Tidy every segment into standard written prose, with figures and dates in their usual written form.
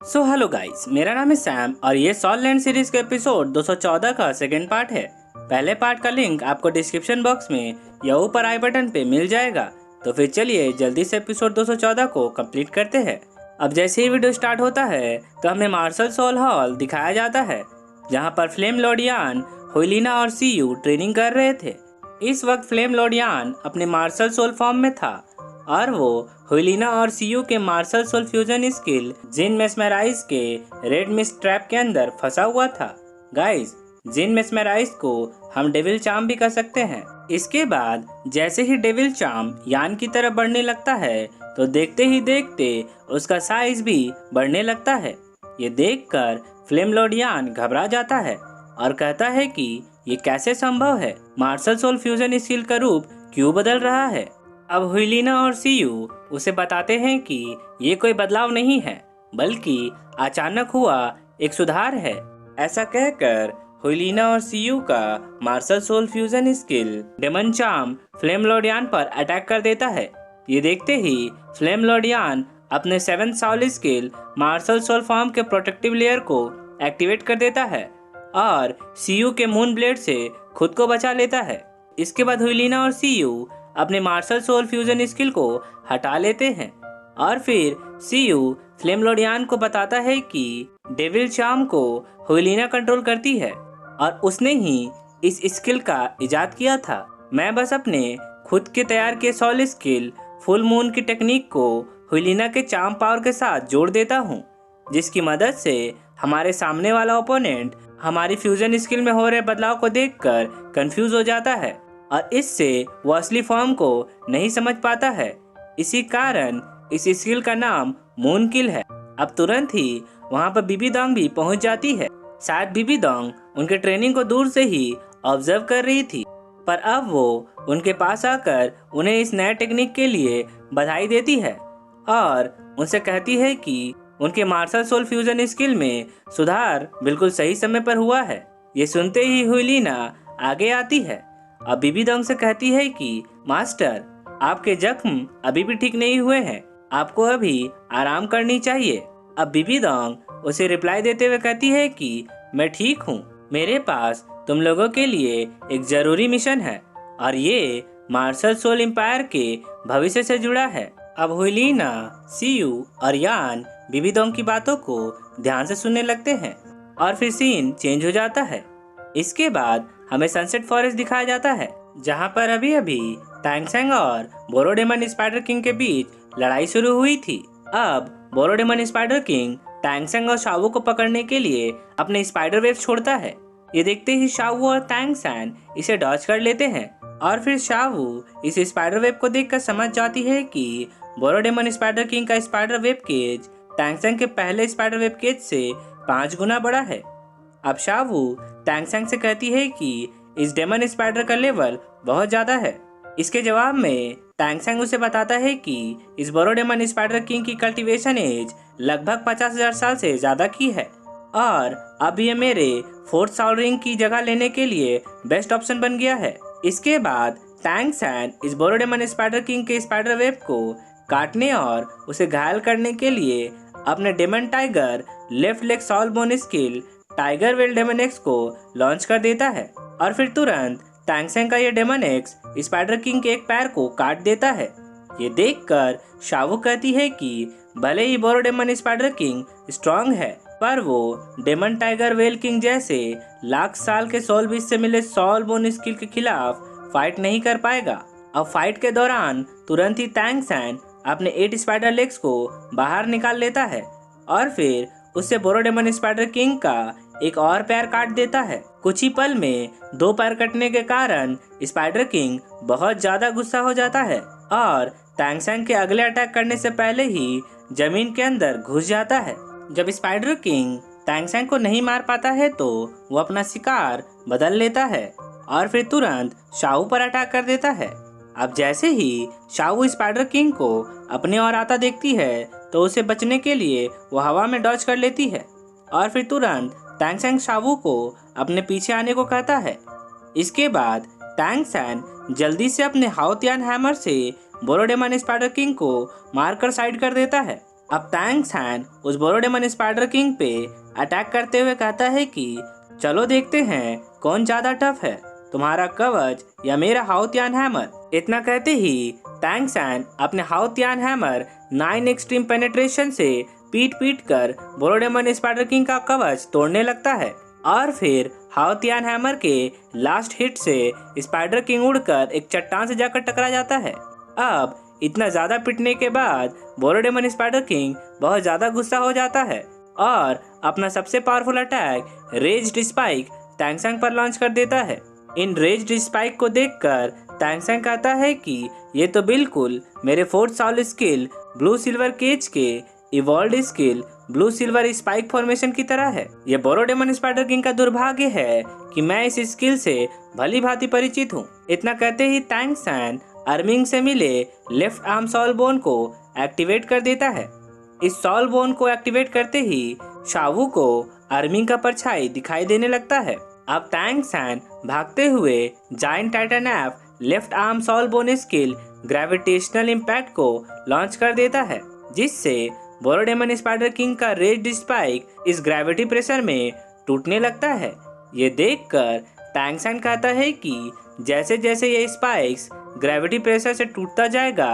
So hello guys, मेरा नाम है सैम और ये सॉललैंड सीरीज के एपिसोड 214 का सेकंड पार्ट है। पहले पार्ट का लिंक आपको डिस्क्रिप्शन बॉक्स में या ऊपर आई बटन पे मिल जाएगा। तो फिर चलिए जल्दी से एपिसोड 214 को कंप्लीट करते हैं। अब जैसे ही वीडियो स्टार्ट होता है तो हमें मार्शल सोल हॉल दिखाया जाता है, जहाँ पर फ्लेम लॉर्ड यान, हुइलिना और सीयू ट्रेनिंग कर रहे थे। इस वक्त फ्लेम लॉर्ड यान अपने मार्शल सोल फॉर्म में था और वो हुइलिना और सीयू के मार्शल सोल फ्यूजन स्किल जिन मेस्मराइज के रेड मिस्ट ट्रैप के अंदर फंसा हुआ था। गाइस, जिन मेस्मराइज को हम डेविल चार्म भी कर सकते हैं। इसके बाद जैसे ही डेविल चार्म यान की तरफ बढ़ने लगता है तो देखते ही देखते उसका साइज भी बढ़ने लगता है। ये देखकर फ्लेम लॉर्ड यान घबरा जाता है और कहता है कि ये कैसे संभव है, मार्शल सोल फ्यूजन स्किल का रूप क्यों बदल रहा है। अब हुइलिना और सीयू उसे बताते हैं कि ये कोई बदलाव नहीं है, बल्कि अचानक हुआ एक सुधार है। ऐसा कहकर हुइलिना और सीयू का martial soul fusion skill demon charm flame Lord Yan पर अटैक कर देता है। ये देखते ही फ्लेम लॉर्ड यान अपने 7th soul skill martial soul form के प्रोटेक्टिव लेयर को एक्टिवेट कर देता है और सीयू के मून ब्लेड से खुद को बचा लेता है। इसके बाद हुइलिना और सीयू अपने मार्शल सोल फ्यूजन स्किल को हटा लेते हैं और फिर सीयू फ्लेम लॉर्ड यान को बताता है कि डेविल चार्म को हुइलिना कंट्रोल करती है और उसने ही इस स्किल का इजाद किया था। मैं बस अपने खुद के तैयार किए सोल स्किल फुल मून की टेक्निक को हुइलिना के चार्म पावर के साथ जोड़ देता हूँ, जिसकी मदद से हमारे सामने वाला ओपोनेंट हमारी फ्यूजन स्किल में हो रहे बदलाव को देखकर कंफ्यूज हो जाता है और इससे वो असली फॉर्म को नहीं समझ पाता है। इसी कारण इस स्किल का नाम मून किल है। अब तुरंत ही वहाँ पर बीबी डोंग भी पहुँच जाती है। शायद बीबी डोंग उनके ट्रेनिंग को दूर से ही ऑब्जर्व कर रही थी, पर अब वो उनके पास आकर उन्हें इस नए टेक्निक के लिए बधाई देती है और उनसे कहती है कि उनके मार्शल सोल फ्यूजन स्किल में सुधार बिल्कुल सही समय पर हुआ है। ये सुनते ही हुइलिना आगे आती है और बीबी डोंग से कहती है कि मास्टर, आपके जख्म अभी भी ठीक नहीं हुए हैं, आपको अभी आराम करनी चाहिए। अब बीबी डोंग उसे रिप्लाई देते हुए कहती है कि मैं ठीक हूँ, मेरे पास तुम लोगों के लिए एक जरूरी मिशन है और ये मार्शल सोल एम्पायर के भविष्य से जुड़ा है। अब हुइलिना, सीयू और यान बीबी डोंग की बातों को ध्यान से सुनने लगते हैं और फिर सीन चेंज हो जाता है। इसके बाद हमें सनसेट फॉरेस्ट दिखाया जाता है, जहां पर अभी अभी टैंगसेंग और बोरोडेमन स्पाइडर किंग के बीच लड़ाई शुरू हुई थी। अब बोरोडेमन स्पाइडर किंग टैंगसेंग और शावू को पकड़ने के लिए अपने स्पाइडर वेब छोड़ता है। ये देखते ही शावू और टैंगसेंग इसे डॉज कर लेते हैं और फिर शावू इस स्पाइडर वेब को देखकर समझ जाती है कि बोरोडेमन स्पाइडर किंग का स्पाइडर वेब केज टैंगसेंग के पहले स्पाइडर वेब केज से 5 गुना बड़ा है। अब शावू टैंगसेंग से कहती है कि इस डेमन स्पाइडर का लेवल बहुत ज्यादा है। इसके जवाब में टैंगसेंग उसे बताता है कि इस बोरोडेमन स्पाइडर किंग की कल्टीवेशन एज लगभग 50,000 साल से ज्यादा की है और अब ये मेरे 4th साउल रिंग की जगह लेने के लिए बेस्ट ऑप्शन बन गया है। इसके बाद टैंगसेंग इस बोरोडेमन स्पाइडर किंग के स्पाइडर वेब को काटने और उसे घायल करने के लिए अपने demon tiger left leg soul bone skill tiger well demon x को लॉन्च कर देता है और फिर तुरंत टैंगसेंग का ये डेमन एक्स स्पाइडर किंग के एक पैर को काट देता है। ये देखकर शावू कहती है कि भले ही बोरोडेमन स्पाइडर किंग स्ट्रांग है, पर वो डेमन टाइगर वेल किंग जैसे लाख साल के सोल बीज से मिले सॉल बोन स्किल के खिलाफ फाइट नहीं कर पाएगा। अब फाइट के दौरान तुरंत ही टैंगसेंग अपने 8 स्पाइडर लेग्स को बाहर निकाल लेता है और फिर उससे बोरोडेमन स्पाइडर किंग का एक और पैर काट देता है। कुछ ही पल में 2 पैर कटने के कारण स्पाइडर किंग बहुत ज्यादा गुस्सा हो जाता है और टैंगसेंग के अगले अटैक करने से पहले ही जमीन के अंदर घुस जाता है। जब स्पाइडर किंग टैंगसेंग को नहीं मार पाता है तो वो अपना शिकार बदल लेता है और फिर तुरंत शावू पर अटैक कर देता है। अब जैसे ही शावू स्पाइडर किंग को अपने ओर आता देखती है तो उसे बचने के लिए वो हवा में डॉज कर लेती है और फिर तुरंत टैंगसेंग शावू को अपने पीछे आने को कहता है। इसके बाद टैंगसेंग जल्दी से अपने हाउतियान हैमर से बोरोडेमन स्पाइडर किंग को मारकर साइड कर देता है अब टैंग सैन उस बोरोडेमन स्पाइडर किंग पे अटैक करते हुए कहता है कि चलो देखते हैं कौन ज्यादा टफ है, तुम्हारा कवच या मेरा हाउतियान हैमर। इतना कहते ही टैंग सैन अपने हाउतियान हैमर 9 एक्सट्रीम पेनिट्रेशन से पीट पीट कर बोरोडेमन स्पाइडर किंग का कवच तोड़ने लगता है और फिर हाउतियान हैमर के लास्ट हिट से स्पाइडर किंग उड़कर एक चट्टान से जाकर टकरा जाता है। अब इतना ज्यादा पिटने के बाद बोरोडेमन स्पाइडर किंग बहुत ज्यादा गुस्सा हो जाता है और अपना सबसे powerful attack raised spike Tang San पर लॉन्च कर देता है। इन रेज्ड स्पाइक को देखकर टैंग सैन कहता है कि ये तो बिल्कुल मेरे fourth soul skill blue silver cage के evolved skill blue silver spike formation की तरह है। ये बोरोडेमन स्पाइडर किंग का दुर्भाग्य है कि मैं इस स्किल से भली भांति परिचित हूँ। इतना कहते ही टैंग सैन अर्मिंग से मिले लेफ्ट आर्म सॉल बोन को एक्टिवेट कर देता है। इस सॉल बोन को एक्टिवेट करते ही शावू को अर्मिंग का परछाई दिखाई देने लगता है। अब टैंग सैन भागते हुए giant titan f left arm soul bone skill gravitational impact को लॉन्च कर देता है, जिससे बोरोडेमन स्पाइडर किंग का रेज्ड स्पाइक इस ग्रेविटी प्रेशर में टूटने लगता है। ये देखकर टैंग सैन कहता है कि जैसे जैसे ये स्पाइक्स ग्रेविटी प्रेशर से टूटता जाएगा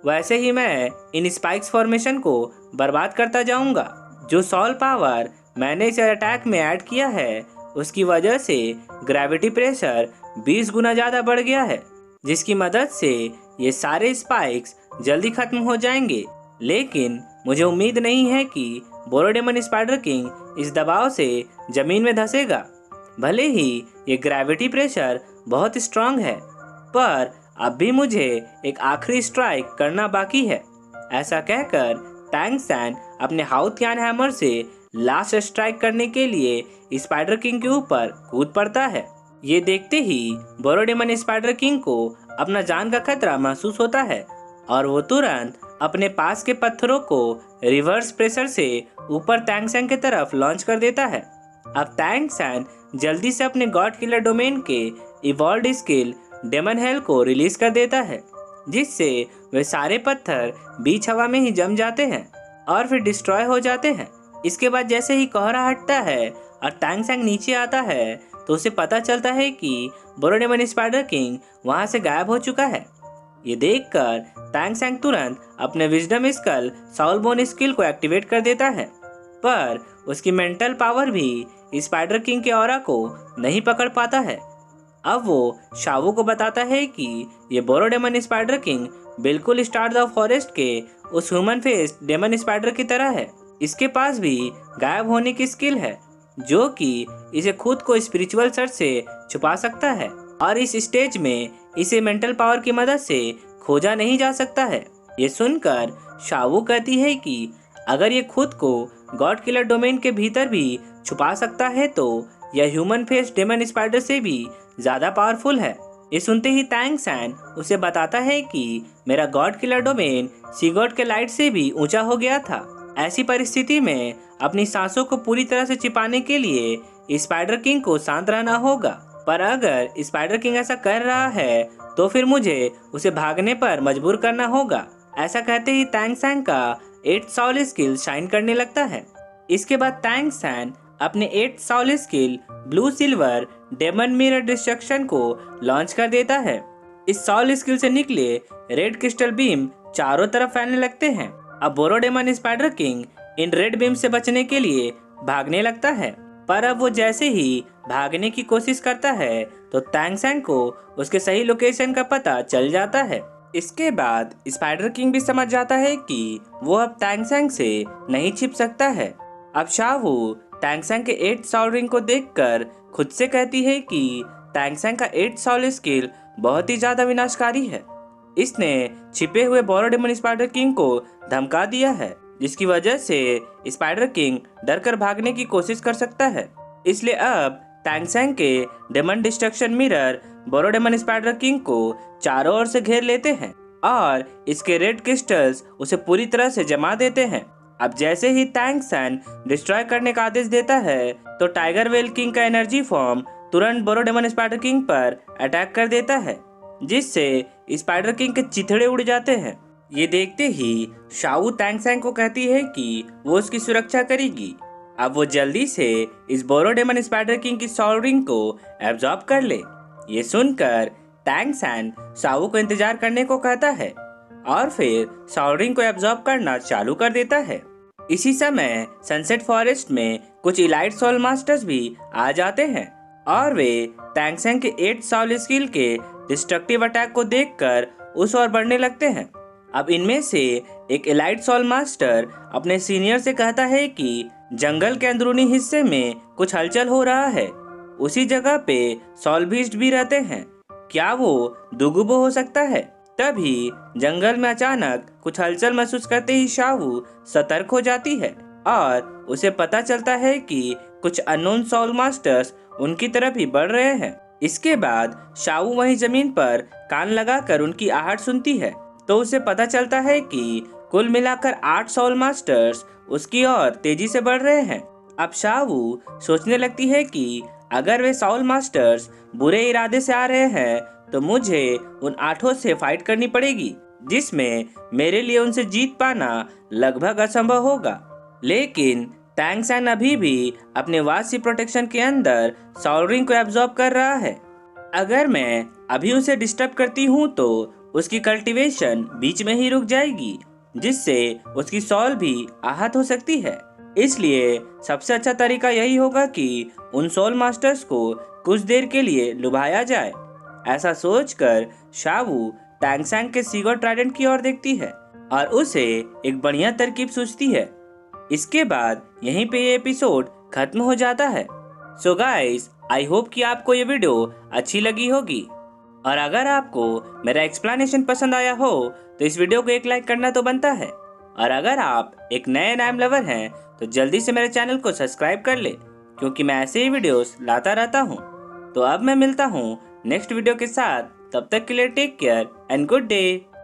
वैसे ही मैं इन स्पाइक्स फॉर्मेशन को बर्बाद करता जाऊंगा। जो सॉल पावर मैंने इस अटैक में ऐड किया है उसकी वजह से ग्रेविटी प्रेशर 20 गुना ज़्यादा बढ़ गया है, जिसकी मदद से ये सारे स्पाइक्स जल्दी खत्म हो जाएंगे। लेकिन मुझे उम्मीद नहीं है कि बोरोडेमन स्पाइडर किंग इस दबाव से जमीन में धंसेगा। भले ही ये ग्रेविटी प्रेशर बहुत स्ट्रांग है, पर अब भी मुझे एक आखिरी स्ट्राइक करना बाकी है। ऐसा कहकर टैंग सैन अपने हाउतियान हैमर से लास्ट स्ट्राइक करने के लिए स्पाइडर किंग के ऊपर कूद पड़ता है। ये देखते ही बोरोडेमन स्पाइडर किंग को अपना जान का खतरा महसूस होता है और वो तुरंत अपने पास के पत्थरों को रिवर्स प्रेशर से ऊपर टैंग सैन की तरफ लॉन्च कर देता है। अब टैंग सैन जल्दी से अपने गॉड किलर डोमेन के इवॉल्व्ड स्किल डेमन हेल को रिलीज कर देता है, जिससे वे सारे पत्थर बीच हवा में ही जम जाते हैं और फिर डिस्ट्रॉय हो जाते हैं। इसके बाद जैसे ही कोहरा हटता है और टैंग सैन नीचे आता है तो उसे पता चलता है कि बोरोडेमन स्पाइडर किंग वहां से गायब हो चुका है। ये देखकर टैंग सैन तुरंत अपने wisdom skull soul bone skill को एक्टिवेट कर देता है, पर उसकी मेंटल पावर भी स्पाइडर किंग के ऑरा को नहीं पकड़ पाता है। अब वो शावू को बताता है कि ये बोरोडेमन स्पाइडर किंग बिल्कुल स्टार द फॉरेस्ट के उस ह्यूमन फेस डेमन स्पाइडर की तरह है। इसके पास भी गायब होने की स्किल है जो कि इसे खुद को स्पिरिचुअल सर्च से छुपा सकता है और इस स्टेज में इसे मेंटल पावर की मदद से खोजा नहीं जा सकता है। ये सुनकर शावू कहती है कि अगर ये खुद को गॉड किलर डोमेन के भीतर भी छुपा सकता है तो यह ह्यूमन फेस डेमन स्पाइडर से भी ज्यादा पावरफुल है। ये सुनते ही टैंग सैन उसे बताता है कि मेरा गॉड किलर डोमेन सी गॉड के लाइट से भी ऊंचा हो गया था। ऐसी परिस्थिति में अपनी सांसों को पूरी तरह से छिपाने के लिए स्पाइडर किंग को शांत रहना होगा, पर अगर स्पाइडर किंग ऐसा कर रहा है तो फिर मुझे उसे भागने पर मजबूर करना होगा। ऐसा कहते ही टैंग सैन का 8 सॉल स्किल शाइन करने लगता है। इसके बाद टैंग सैन अपने 8 soul skill blue silver demon mirror destruction को लॉन्च कर देता है। इस सॉल स्किल से निकले रेड क्रिस्टल बीम चारों तरफ फैलने लगते हैं। अब बोरोडेमन स्पाइडर किंग इन रेड बीम से बचने के लिए भागने लगता है, पर अब वो जैसे ही भागने की कोशिश करता है तो टैंग सैन को उसके सही लोकेशन का पता चल जाता है। इसके बाद स्पाइडर किंग भी समझ जाता है कि वो अब टैंग सैन से नहीं छिप सकता है। अब शावू टैंग सैन के 8 सॉल रिंग को देखकर खुद से कहती है कि टैंग सैन का 8 सॉल स्किल बहुत ही ज्यादा विनाशकारी है। इसने छिपे हुए बोरोडेमन स्पाइडर किंग को धमका दिया है, जिसकी वजह से स्पाइडर किंग डरकर भागने की कोशिश कर सकता है। इसलिए अब टैंग सैन के डेमन डिस्ट्रक्शन मिरर बोरोडेमन स्पाइडर किंग को चारों ओर से घेर लेते हैं और इसके रेड क्रिस्टल्स उसे पूरी तरह से जमा देते हैं। अब जैसे ही टैंग सैन डिस्ट्रॉय करने का आदेश देता है तो टाइगर वेल किंग का एनर्जी फॉर्म तुरंत बोरोडेमन स्पाइडर किंग पर अटैक कर देता है, जिससे स्पाइडर किंग के चिथड़े उड़ जाते हैं ये देखते ही शाओ टैंगसैंग को कहती है कि वो उसकी सुरक्षा करेगी। अब वो जल्दी से इस बोरोडेमन स्पाइडर किंग की सोल रिंग को एब्जॉर्ब कर ले। ये सुनकर टैंगसैंग शाओ को इंतजार करने को कहता है और फिर सोल रिंग को एब्जॉर्ब करना चालू कर देता है। इसी समय सनसेट फॉरेस्ट में कुछ इलाइट सोल मास्टर्स भी आ जाते हैं और वे टैंगसैंग के 8 सोल स्किल के डिस्ट्रक्टिव अटैक को देखकर उस ओर बढ़ने लगते हैं। अब इनमें से एक इलाइट सोल मास्टर अपने सीनियर से कहता है कि जंगल के अंदरूनी हिस्से में कुछ हलचल हो रहा है। उसी जगह पे सोल बीस्ट भी रहते हैं। क्या वो दुगुबो हो सकता है? तभी जंगल में अचानक कुछ हलचल महसूस करते ही शाओ सतर्क हो जाती है और उसे पता चलता है कि कुछ अननोन सोल मास्टर्स उनकी तरफ ही बढ़ रहे हैं। इसके बाद शाओ वहीं जमीन पर कान लगाकर उनकी आहट सुनती है तो उसे पता चलता है कि कुल मिलाकर 8 सोल मास्टर्स उसकी ओर तेजी से बढ़ रहे हैं। अब शाओ सोचने लगती है कि अगर वे सोल मास्टर्स बुरे इरादे से आ रहे हैं तो मुझे उन 8 से फाइट करनी पड़ेगी, जिसमें मेरे लिए उनसे जीत पाना लगभग असंभव होगा। लेकिन टैंगसैंग अभी भी अपने वासी प्रोटेक्शन के अंदर सोल रिंग को एब्जॉर्ब कर रहा है। अगर मैं अभी उसे डिस्टर्ब करती हूँ तो उसकी कल्टीवेशन बीच में ही रुक जाएगी, जिससे उसकी सोल भी आहत हो सकती है। इसलिए सबसे अच्छा तरीका यही होगा कि उन सोल मास्टर्स को कुछ देर के लिए लुभाया जाए। ऐसा सोचकर शाओ टैंगसैंग के सीगोर ट्राइडेंट की ओर देखती है और उसे एक बढ़िया तरकीब सूझती है। इसके बाद यहीं पे ये एपिसोड खत्म हो जाता है। सो गाइस, आई होप कि आपको ये वीडियो अच्छी लगी होगी और अगर आपको मेरा एक्सप्लेनेशन पसंद आया हो तो इस वीडियो को एक लाइक करना तो बनता है। और अगर आप एक नए एनाइम लवर हैं तो जल्दी से मेरे चैनल को सब्सक्राइब कर ले, क्योंकि मैं ऐसे ही वीडियोस लाता रहता हूँ। तो अब मैं मिलता हूँ नेक्स्ट वीडियो के साथ। तब तक के लिए take care and good day.